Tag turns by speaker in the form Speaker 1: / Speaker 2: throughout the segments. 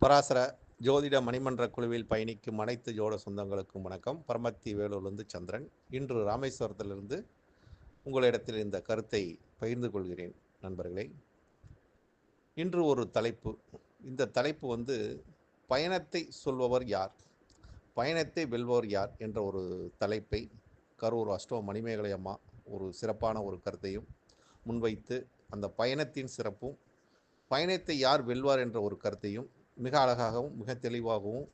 Speaker 1: பராசர ஜோதிட மணிமன்ற குழுவில் பயணிக்கும் அனைத்து ஜோட சொந்தங்களுக்கும் வணக்கம். பரமத்தி வேலூர்லேருந்து சந்திரன். இன்று ராமேஸ்வரத்திலிருந்து உங்களிடத்தில் இந்த கருத்தை பகிர்ந்து கொள்கிறேன். நண்பர்களே, இன்று ஒரு தலைப்பு. இந்த தலைப்பு பயணத்தை சொல்பவர் யார், பயணத்தை வெல்பவர் யார் என்ற ஒரு தலைப்பை கரூர் அஷ்டோ மணிமேகலை அம்மா ஒரு சிறப்பான ஒரு கருத்தையும் முன்வைத்து அந்த பயணத்தின் சிறப்பும் பயணத்தை யார் வெல்வார் என்ற ஒரு கருத்தையும் மிக அழகாகவும் மிக தெளிவாகவும்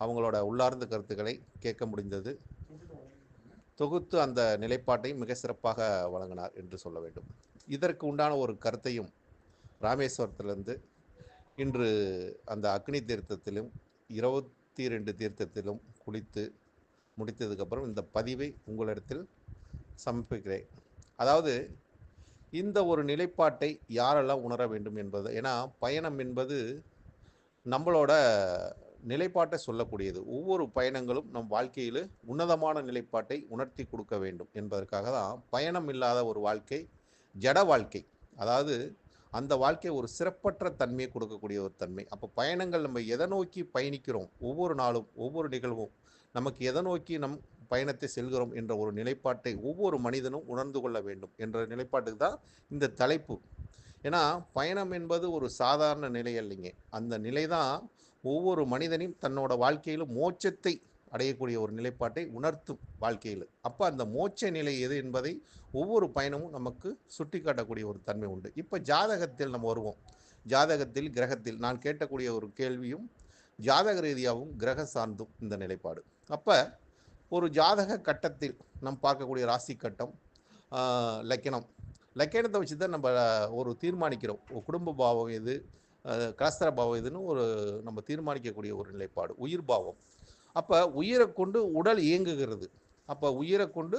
Speaker 1: அவங்களோட உள்ளார்ந்த கருத்துக்களை கேட்க முடிந்தது. தொகுத்து அந்த நிலைப்பாட்டை மிக சிறப்பாக வழங்கினார் என்று சொல்ல வேண்டும். இதற்கு உண்டான ஒரு கருத்தையும் ராமேஸ்வரத்திலிருந்து இன்று அந்த அக்னி தீர்த்தத்திலும் 22 தீர்த்தத்திலும் குளித்து முடித்ததுக்கப்புறம் இந்த பதிவை உங்களிடத்தில் சமர்ப்பிக்கிறேன். அதாவது இந்த ஒரு நிலைப்பாட்டை யாரெல்லாம் உணர வேண்டும் என்பது. ஏன்னா பயணம் என்பது நம்மளோட நிலைப்பாட்டை சொல்லக்கூடியது. ஒவ்வொரு பயணங்களும் நம் வாழ்க்கையில் உன்னதமான நிலைப்பாட்டை உணர்த்தி கொடுக்க வேண்டும் என்பதற்காக தான் பயணம் இல்லாத ஒரு வாழ்க்கை ஜட வாழ்க்கை. அதாவது அந்த வாழ்க்கை ஒரு சிறப்பற்ற தன்மையை கொடுக்கக்கூடிய ஒரு தன்மை. அப்போ பயணங்கள் நம்ம எதை நோக்கி பயணிக்கிறோம், ஒவ்வொரு நாளும் ஒவ்வொரு நிகழ்வும் நமக்கு எதை நோக்கி நம் பயணத்தை செல்கிறோம் என்ற ஒரு நிலைப்பாட்டை ஒவ்வொரு மனிதனும் உணர்ந்து கொள்ள வேண்டும் என்ற நிலைப்பாட்டுக்கு தான் இந்த தலைப்பு. ஏன்னா பயணம் என்பது ஒரு சாதாரண நிலை இல்லைங்க. அந்த நிலை தான் ஒவ்வொரு மனிதனையும் தன்னோட வாழ்க்கையில் மோட்சத்தை அடையக்கூடிய ஒரு நிலைப்பாட்டை உணர்த்தும் வாழ்க்கையில். அப்போ அந்த மோட்ச நிலை எது என்பதை ஒவ்வொரு பயணமும் நமக்கு சுட்டி காட்டக்கூடிய ஒரு தன்மை உண்டு. இப்போ ஜாதகத்தில் நம்ம வருவோம். ஜாதகத்தில் கிரகத்தில் நான் கேட்டக்கூடிய ஒரு கேள்வியும் ஜாதக ரீதியாகவும் கிரக சார்ந்தும் இந்த நிலைப்பாடு. அப்போ ஒரு ஜாதக கட்டத்தில் நம் பார்க்கக்கூடிய ராசி கட்டம், லக்கணத்தை வச்சு தான் நம்ம ஒரு தீர்மானிக்கிறோம். குடும்ப பாவம் எது, கலஸ்தர பாவம் எதுன்னு ஒரு நம்ம தீர்மானிக்கக்கூடிய ஒரு நிலைப்பாடு உயிர் பாவம். அப்போ உயிரை கொண்டு உடல் இயங்குகிறது. அப்போ உயிரை கொண்டு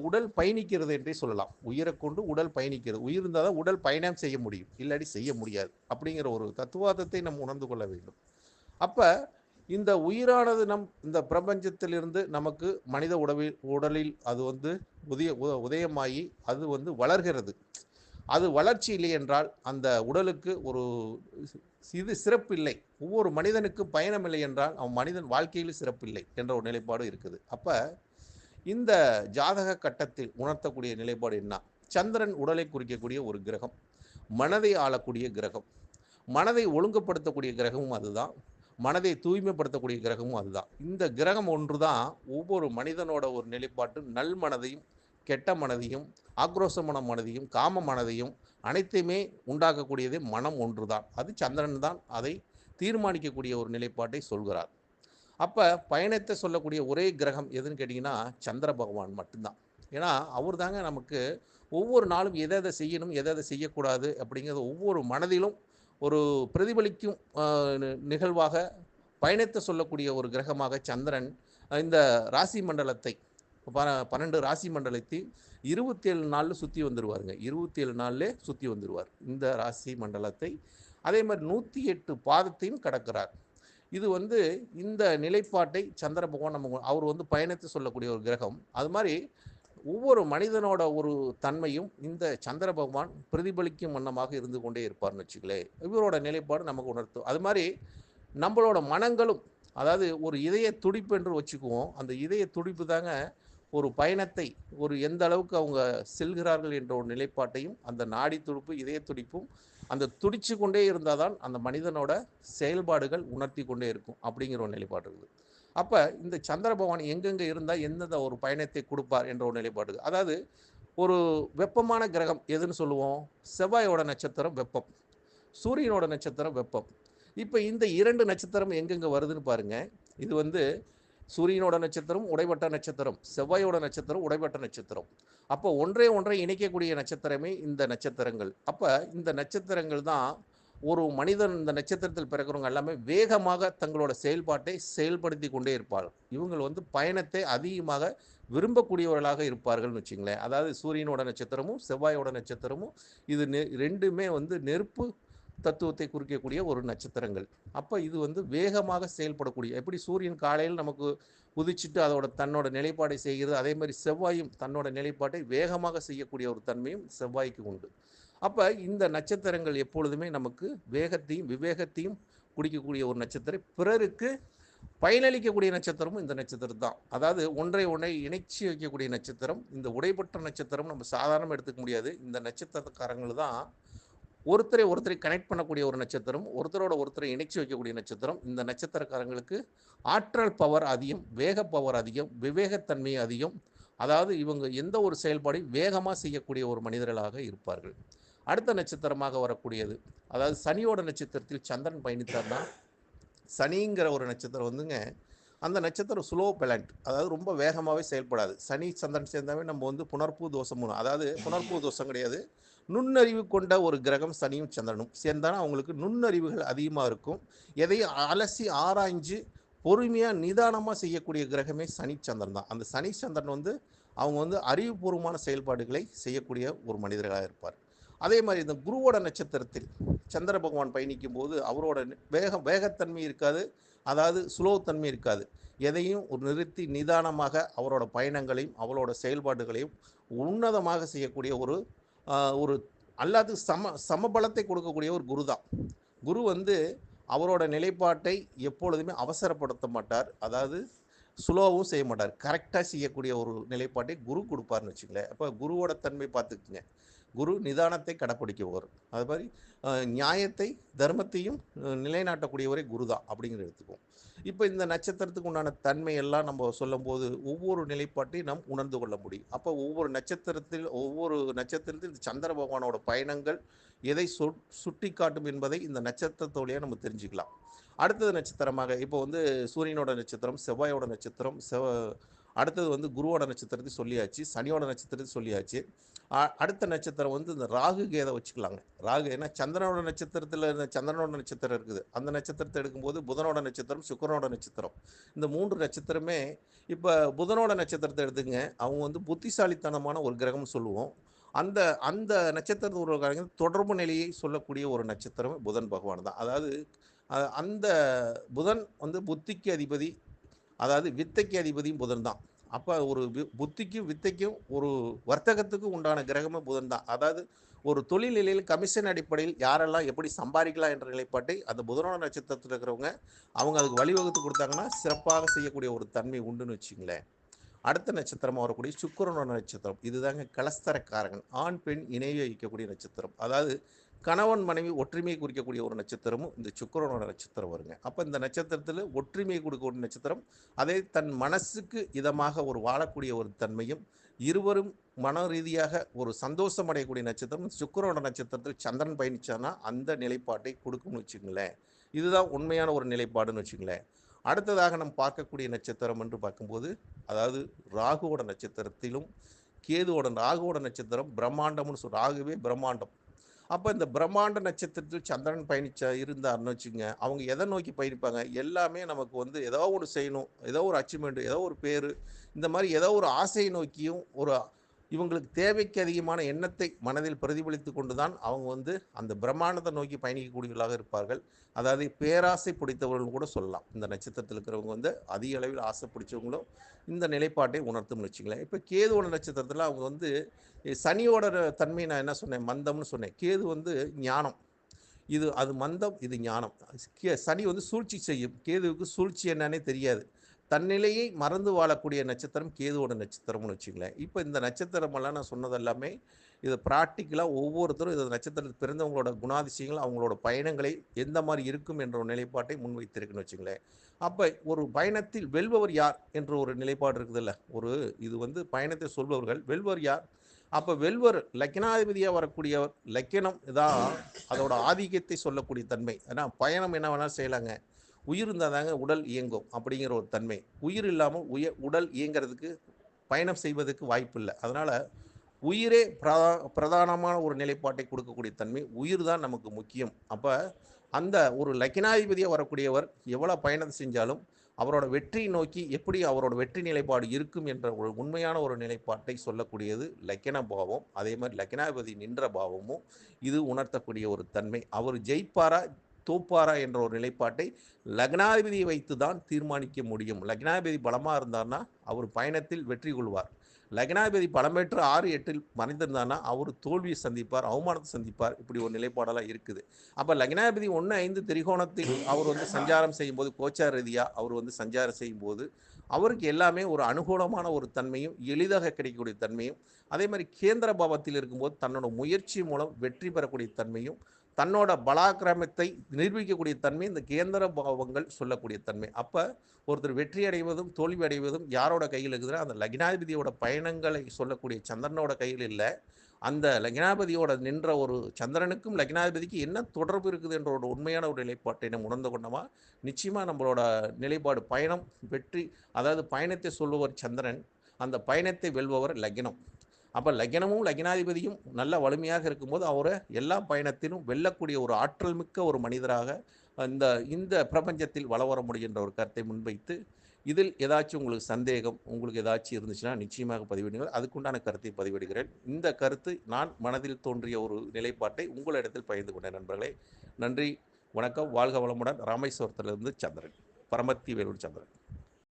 Speaker 1: உடல் பயணிக்கிறது என்றே சொல்லலாம். உயிரை கொண்டு உடல் பயணிக்கிறது. உயிர் இருந்தால் தான் உடல் பயணம் செய்ய முடியும், இல்லாட்டி செய்ய முடியாது அப்படிங்கிற ஒரு தத்துவார்த்தத்தை நம்ம உணர்ந்து கொள்ள வேண்டும். அப்போ இந்த உயிரானது இந்த பிரபஞ்சத்திலிருந்து நமக்கு மனித உடலில் அது உதயமாகி அது வளர்கிறது. அது வளர்ச்சி இல்லை என்றால் அந்த உடலுக்கு ஒரு சிறப்பு இல்லை. ஒவ்வொரு மனிதனுக்கு பயணம் இல்லை என்றால் அவன் மனிதன் வாழ்க்கையில் சிறப்பில்லை என்ற ஒரு நிலைப்பாடு இருக்குது. அப்போ இந்த ஜாதக கட்டத்தில் உணர்த்தக்கூடிய நிலைப்பாடு என்ன? சந்திரன் உடலை குறிக்கக்கூடிய ஒரு கிரகம், மனதை ஆளக்கூடிய கிரகம், மனதை ஒழுங்குபடுத்தக்கூடிய கிரகமும் அதுதான், மனதை தூய்மைப்படுத்தக்கூடிய கிரகமும் அதுதான். இந்த கிரகம் ஒன்று தான் ஒவ்வொரு மனிதனோட ஒரு நிலைப்பாட்டு நல் மனதையும் கெட்ட மனதையும் ஆக்ரோஷமான மனதையும் காம மனதையும் அனைத்தையுமே உண்டாக்கக்கூடியதே மனம் ஒன்று தான். அது சந்திரன் தான் அதை தீர்மானிக்கக்கூடிய ஒரு நிலைப்பாட்டை சொல்கிறார். அப்போ பயணத்தை சொல்லக்கூடிய ஒரே கிரகம் எதுன்னு கேட்டிங்கன்னா சந்திர பகவான் மட்டும்தான். ஏன்னா அவர் தாங்க நமக்கு ஒவ்வொரு நாளும் எதை எதை செய்யணும் எதை எதை செய்யக்கூடாது அப்படிங்கிறது ஒவ்வொரு மனதிலும் ஒரு பிரதிபலிக்கும் நிகழ்வாக பயணத்தை சொல்லக்கூடிய ஒரு கிரகமாக சந்திரன் இந்த ராசி மண்டலத்தை 12 ராசி மண்டலத்தை 27 நாளில் சுற்றி வந்துடுவாருங்க. 27 நாள்லே சுற்றி வந்துடுவார் இந்த ராசி மண்டலத்தை. அதே மாதிரி 108 பாதத்தையும் கடக்கிறார். இது இந்த நிலைப்பாட்டை சந்திர பகவான் அவர் பயணத்தை சொல்லக்கூடிய ஒரு கிரகம். அது மாதிரி ஒவ்வொரு மனிதனோட ஒரு தன்மையும் இந்த சந்திர பகவான் பிரதிபலிக்கும் வண்ணமாக இருந்து கொண்டே இருப்பார்னு வச்சுக்கலே. இவரோட நிலைப்பாடு நமக்கு உணர்த்தும். அது மாதிரி நம்மளோட மனங்களும், அதாவது ஒரு இதய துடிப்பு என்று வச்சுக்குவோம். அந்த இதய துடிப்பு தாங்க ஒரு பயணத்தை ஒரு எந்த அளவுக்கு அவங்க செல்கிறார்கள் என்ற ஒரு நிலைப்பாட்டையும் அந்த நாடி துடிப்பு இதய துடிப்பும் அந்த துடிச்சு கொண்டே இருந்தால் தான் அந்த மனிதனோட செயல்பாடுகள் உணர்த்தி கொண்டே இருக்கும் அப்படிங்கிற ஒரு நிலைப்பாடு இருக்குது. அப்போ இந்த சந்திர பகவான் எங்கெங்கே இருந்தால் எந்தெந்த ஒரு பயணத்தை கொடுப்பார் என்ற ஒரு நிலைப்பாடு. அதாவது ஒரு வெப்பமான கிரகம் எதுன்னு சொல்லுவோம்? செவ்வாயோட நட்சத்திரம் வெப்பம், சூரியனோட நட்சத்திரம் வெப்பம். இப்போ இந்த 2 நட்சத்திரம் எங்கெங்கே வருதுன்னு பாருங்கள். இது சூரியனோட நட்சத்திரம் உடைபட்ட நட்சத்திரம், செவ்வாயோட நட்சத்திரம் உடைபட்ட நட்சத்திரம். அப்போ ஒன்றை இணைக்கக்கூடிய நட்சத்திரமே இந்த நட்சத்திரங்கள். அப்போ இந்த நட்சத்திரங்கள் தான் ஒரு மனிதன் இந்த நட்சத்திரத்தில் பிறக்கிறவங்க எல்லாமே வேகமாக தங்களோட செயல்பாட்டை செயல்படுத்தி கொண்டே இருப்பார்கள். இவங்க பயணத்தை அதிகமாக விரும்பக்கூடியவர்களாக இருப்பார்கள்னு வச்சுங்களேன். அதாவது சூரியனோட நட்சத்திரமும் செவ்வாயோட நட்சத்திரமும் இது ரெண்டுமே நெருப்பு தத்துவத்தை குறிக்கக்கூடிய ஒரு நட்சத்திரங்கள். அப்போ இது வேகமாக செயல்படக்கூடிய, எப்படி சூரியன் காலையில் நமக்கு உதிச்சுட்டு தன்னோட நிலைப்பாடை செய்கிறது, அதே மாதிரி செவ்வாயும் தன்னோட நிலைப்பாட்டை வேகமாக செய்யக்கூடிய ஒரு தன்மையும் செவ்வாய்க்கு உண்டு. அப்போ இந்த நட்சத்திரங்கள் எப்பொழுதுமே நமக்கு வேகத்தையும் விவேகத்தையும் குடிக்கக்கூடிய ஒரு நட்சத்திரம், பிறருக்கு பயனளிக்கக்கூடிய நட்சத்திரமும் இந்த நட்சத்திரம் தான். அதாவது ஒன்றை இணைச்சி வைக்கக்கூடிய நட்சத்திரம். இந்த உடைப்பட்ட நட்சத்திரம் நம்ம சாதாரணமாக எடுத்துக்க முடியாது. இந்த நட்சத்திரக்காரங்கள் தான் ஒருத்தரை கனெக்ட் பண்ணக்கூடிய ஒரு நட்சத்திரம், ஒருத்தரோட ஒருத்தரை இணைச்சி வைக்கக்கூடிய நட்சத்திரம். இந்த நட்சத்திரக்காரங்களுக்கு ஆற்றல் பவர் அதிகம், வேக பவர் அதிகம், விவேகத்தன்மை அதிகம். அதாவது இவங்க எந்த ஒரு செயல்பாடையும் வேகமாக செய்யக்கூடிய ஒரு மனிதர்களாக இருப்பார்கள். அடுத்த நட்சத்திரமாக வரக்கூடியது, அதாவது சனியோட நட்சத்திரத்தில் சந்திரன் பயணித்தார்னா, சனிங்கிற ஒரு நட்சத்திரம் வந்துங்க, அந்த நட்சத்திரம் ஸ்லோ பிளான்ட், அதாவது ரொம்ப வேகமாகவே செயல்படாது. சனி சந்திரன் சேர்ந்தாவே நம்ம வந்து புனர்பூ தோஷம், அதாவது புனர்பூ தோஷம் கிடையாது, நுண்ணறிவு கொண்ட ஒரு கிரகம் சனியும் சந்திரனும் சேர்ந்தாலும் அவங்களுக்கு நுண்ணறிவுகள் அதிகமாக இருக்கும். எதையும் அலசி ஆராய்ஞ்சு பொறுமையாக நிதானமாக செய்யக்கூடிய கிரகமே சனி சந்திரன் தான். அந்த சனி சந்திரன் வந்து அவங்க வந்து அறிவுபூர்வமான செயல்பாடுகளை செய்யக்கூடிய ஒரு மனிதர்களாக இருப்பார். அதே மாதிரி இந்த குருவோட நட்சத்திரத்தில் சந்திர பகவான் பயணிக்கும் போது அவரோட வேகத்தன்மை இருக்காது, அதாவது ஸ்லோ தன்மை இருக்காது. எதையும் ஒரு நிறுத்தி நிதானமாக அவரோட பயணங்களையும் அவரோட செயல்பாடுகளையும் உன்னதமாக செய்யக்கூடிய ஒரு எல்லாத்துக்கும் சமபலத்தை கொடுக்கக்கூடிய ஒரு குரு தான். குரு வந்து அவரோட நிலைப்பாட்டை எப்பொழுதுமே அவசரப்படுத்த மாட்டார், அதாவது ஸ்லோவும் செய்ய மாட்டார், கரெக்டாக செய்யக்கூடிய ஒரு நிலைப்பாட்டை குரு கொடுப்பார்னு வச்சுங்களேன். அப்போ குருவோட தன்மை பார்த்துக்குங்க. குரு நிதானத்தை கடைப்பிடிக்கவர், அது மாதிரி நியாயத்தை தர்மத்தையும் நிலைநாட்டக்கூடியவரே குரு தான் அப்படிங்கிற எடுத்துக்குவோம். இப்போ இந்த நட்சத்திரத்துக்கு உண்டான தன்மையெல்லாம் நம்ம சொல்லும்போது ஒவ்வொரு நிலைப்பாட்டையும் நாம் உணர்ந்து கொள்ள முடியும். அப்போ ஒவ்வொரு நட்சத்திரத்தில் சந்திர பகவானோட பயணங்கள் எதை சுட்டி காட்டும் என்பதை இந்த நட்சத்திரத்தோடையே நம்ம தெரிஞ்சுக்கலாம். அடுத்தது நட்சத்திரமாக இப்போ வந்து சூரியனோட நட்சத்திரம், செவ்வாயோட நட்சத்திரம், அடுத்தது வந்து குருவோட நட்சத்திரத்தை சொல்லியாச்சு, சனியோட நட்சத்திரத்தை சொல்லியாச்சு. அடுத்த நட்சத்திரம் வந்து இந்த ராகு கேதை வச்சுக்கலாங்க. ராகு ஏன்னா சந்திரனோட நட்சத்திரம் இருக்குது, அந்த நட்சத்திரத்தை எடுக்கும்போது புதனோட நட்சத்திரம், சுக்கிரனோட நட்சத்திரம், இந்த 3 நட்சத்திரமே. இப்போ புதனோட நட்சத்திரத்தை எடுத்துங்க, அவங்க வந்து புத்திசாலித்தனமான ஒரு கிரகம்னு சொல்லுவோம். அந்த அந்த நட்சத்திரத்தோட தொடர்பு நிலையை சொல்லக்கூடிய ஒரு நட்சத்திரம் புதன் பகவான் தான். அதாவது அந்த புதன் வந்து புத்திக்கு அதிபதி, அதாவது வித்தைக்கு அதிபதியும் புதன் தான். அப்போ ஒரு புத்திக்கும் வித்தைக்கும் ஒரு வர்த்தகத்துக்கும் உண்டான கிரகமே புதன் தான். அதாவது ஒரு தொழில் நிலையில் கமிஷன் அடிப்படையில் யாரெல்லாம் எப்படி சம்பாதிக்கலாம் என்ற நிலைப்பாட்டை அந்த புதனோட நட்சத்திரத்தில் இருக்கிறவங்க அவங்க அதுக்கு வழிவகுத்து கொடுத்தாங்கன்னா சிறப்பாக செய்யக்கூடிய ஒரு தன்மை உண்டுன்னு வச்சுங்களேன். அடுத்த நட்சத்திரமாக வரக்கூடிய சுக்கிரனோட நட்சத்திரம், இதுதாங்க கலஸ்தரக்காரகன், ஆண் பெண் இணையை வைக்கக்கூடிய நட்சத்திரம். அதாவது கணவன் மனைவி ஒற்றுமையை குறிக்கக்கூடிய ஒரு நட்சத்திரமும் இந்த சுக்கிரனோட நட்சத்திரம் வருங்க. அப்போ இந்த நட்சத்திரத்தில் ஒற்றுமையை கொடுக்கக்கூடிய நட்சத்திரம், அதே தன் மனசுக்கு இதமாக ஒரு வாழக்கூடிய ஒரு தன்மையும், இருவரும் மன ரீதியாக ஒரு சந்தோஷம் அடையக்கூடிய நட்சத்திரம் சுக்கிரனோட நட்சத்திரத்தில் சந்திரன் பயணிச்சானா அந்த நிலைப்பாட்டை கொடுக்கும்னு வச்சுங்களேன். இதுதான் உண்மையான ஒரு நிலைப்பாடுன்னு வச்சுங்களேன். அடுத்ததாக நம்ம பார்க்கக்கூடிய நட்சத்திரம் என்று பார்க்கும்போது, அதாவது ராகுவோட நட்சத்திரத்திலும் ராகுவோட நட்சத்திரம் பிரம்மாண்டம்னு ராகுவே பிரம்மாண்டம். அப்போ இந்த பிரம்மாண்ட நட்சத்திரத்தில் சந்திரன் இருந்தார்னு வச்சுங்க, அவங்க எதை நோக்கி பயணிப்பாங்க, எல்லாமே நமக்கு வந்து ஏதோ ஒன்று செய்யணும், ஏதோ ஒரு அச்சீவ்மெண்ட், ஏதோ ஒரு பேர், இந்த மாதிரி ஏதோ ஒரு ஆசையை நோக்கியும் இவங்களுக்கு தேவைக்கு அதிகமான எண்ணத்தை மனதில் பிரதிபலித்து கொண்டு தான் அவங்க வந்து அந்த பிரம்மாண்டத்தை நோக்கி பயணிக்கக்கூடியவர்களாக இருப்பார்கள். அதாவது பேராசை பிடித்தவர்கள் கூட சொல்லலாம். இந்த நட்சத்திரத்தில் இருக்கிறவங்க வந்து அதிக அளவில் ஆசை பிடிச்சவங்களும் இந்த நிலைப்பாட்டை உணர்த்தும்னு வச்சுங்களேன். இப்போ கேதுவோட நட்சத்திரத்தில் அவங்க வந்து சனியோட தன்மை நான் என்ன சொன்னேன், மந்தம்னு சொன்னேன். கேது வந்து ஞானம், அது மந்தம், இது ஞானம். சனி வந்து சூழ்ச்சி செய்யும், கேதுவுக்கு சூழ்ச்சி என்னன்னே தெரியாது. தன்னிலையை மறந்து வாழக்கூடிய நட்சத்திரம் கேதுவோட நட்சத்திரம்னு வச்சுங்களேன். இப்போ இந்த நட்சத்திரமெல்லாம் நான் சொன்னது எல்லாமே இது ப்ராக்டிக்கலாக ஒவ்வொருத்தரும் இந்த நட்சத்திரத்தில் பிறந்தவங்களோட குணாதிசயங்கள், அவங்களோட பயணங்களை எந்த மாதிரி இருக்கும் என்ற ஒரு நிலைப்பாட்டை முன்வைத்திருக்குன்னு வச்சுங்களேன். அப்போ ஒரு பயணத்தில் வெல்பவர் யார் என்ற ஒரு நிலைப்பாடு இருக்குதுல்ல, இது வந்து பயணத்தை சொல்பவர்கள் வெல்வர் யார். அப்போ வெல்வர் லக்கினாதிபதியாக வரக்கூடியவர், லக்கினம் தான் அதோட ஆதிக்கத்தை சொல்லக்கூடிய தன்மை. ஏன்னா பயணம் என்ன வேணாலும் செய்யலாங்க, உயிர் இருந்தால் தாங்க உடல் இயங்கும் அப்படிங்கிற ஒரு தன்மை. உயிர் இல்லாமல் உடல் இயங்கிறதுக்கு பயணம் செய்வதற்கு வாய்ப்பு இல்லை. அதனால் உயிரே பிரதானமான ஒரு நிலைப்பாட்டை கொடுக்கக்கூடிய தன்மை, உயிர் தான் நமக்கு முக்கியம். அப்போ அந்த ஒரு லக்கினாதிபதியாக வரக்கூடியவர் எவ்வளோ பயணம் செஞ்சாலும் அவரோட வெற்றியை நோக்கி எப்படி அவரோட வெற்றி நிலைப்பாடு இருக்கும் என்ற ஒரு உண்மையான ஒரு நிலைப்பாட்டை சொல்லக்கூடியது லக்கின பாவம். அதே மாதிரி லக்கினாதிபதி நின்ற பாவமும் இது உணர்த்தக்கூடிய ஒரு தன்மை. அவர் ஜெயிப்பாரா தோப்பாரா என்ற ஒரு நிலைப்பாட்டை லக்னாதிபதியை வைத்து தான் தீர்மானிக்க முடியும். லக்னாதிபதி பலமாக இருந்தார்னா அவர் பயணத்தில் வெற்றி கொள்வார். லக்னாதிபதி பலம் பெற்று 6, 8 மறைந்திருந்தான்னா அவர் தோல்வியை சந்திப்பார், அவமானத்தை சந்திப்பார். இப்படி ஒரு நிலைப்பாடெல்லாம் இருக்குது. அப்போ லக்னாதிபதி 1, 5 திரிகோணத்தில் அவர் சஞ்சாரம் செய்யும்போது, கோச்சார ரீதியாக அவர் சஞ்சாரம் செய்யும்போது அவருக்கு எல்லாமே ஒரு அனுகூலமான ஒரு தன்மையும், எளிதாக கிடைக்கக்கூடிய தன்மையும், அதே மாதிரி கேந்திர பாவத்தில் இருக்கும்போது தன்னோட முயற்சி மூலம் வெற்றி பெறக்கூடிய தன்மையும், தன்னோட பலாக்கிரமத்தை நிரூபிக்கக்கூடிய தன்மை இந்த கேந்திர பாவங்கள் சொல்லக்கூடிய தன்மை. அப்போ ஒருத்தர் வெற்றி அடைவதும் தோல்வி அடைவதும் யாரோட கையில் இருக்குதுன்னா, அந்த லக்னாதிபதியோட பயணங்களை சொல்லக்கூடிய சந்திரனோட கையில் இல்லை. அந்த லக்னாதிபதியோட நின்ற ஒரு சந்திரனுக்கும் லக்னாதிபதிக்கு என்ன தொடர்பு இருக்குது என்ற ஒரு உண்மையான ஒரு நிலைப்பாட்டை நம்ம உணர்ந்து கொண்டோமா, நிச்சயமாக நம்மளோட நிலைப்பாடு பயணம் வெற்றி. அதாவது பயணத்தை சொல்லுவர் சந்திரன், அந்த பயணத்தை வெல்பவர் லக்னம். அப்போ லக்னமும் லக்னாதிபதியும் நல்ல வலிமையாக இருக்கும்போது அவரை எல்லா பயணத்திலும் வெல்லக்கூடிய ஒரு ஆற்றல் மிக்க ஒரு மனிதராக இந்த இந்த பிரபஞ்சத்தில் வள வர முடிகின்ற ஒரு கருத்தை முன்வைத்து, இதில் ஏதாச்சும் உங்களுக்கு சந்தேகம் உங்களுக்கு ஏதாச்சும் இருந்துச்சுன்னா நிச்சயமாக பதிவிடுங்கள். அதுக்குண்டான கருத்தை பதிவிடுகிறேன். இந்த கருத்து நான் மனதில் தோன்றிய ஒரு நிலைப்பாட்டை உங்களிடத்தில் பகிர்ந்து கொண்டேன். நண்பர்களே, நன்றி, வணக்கம், வாழ்க வளமுடன். ராமேஸ்வரத்திலிருந்து சந்திரன், பரமத்தி வேலூர் சந்திரன்.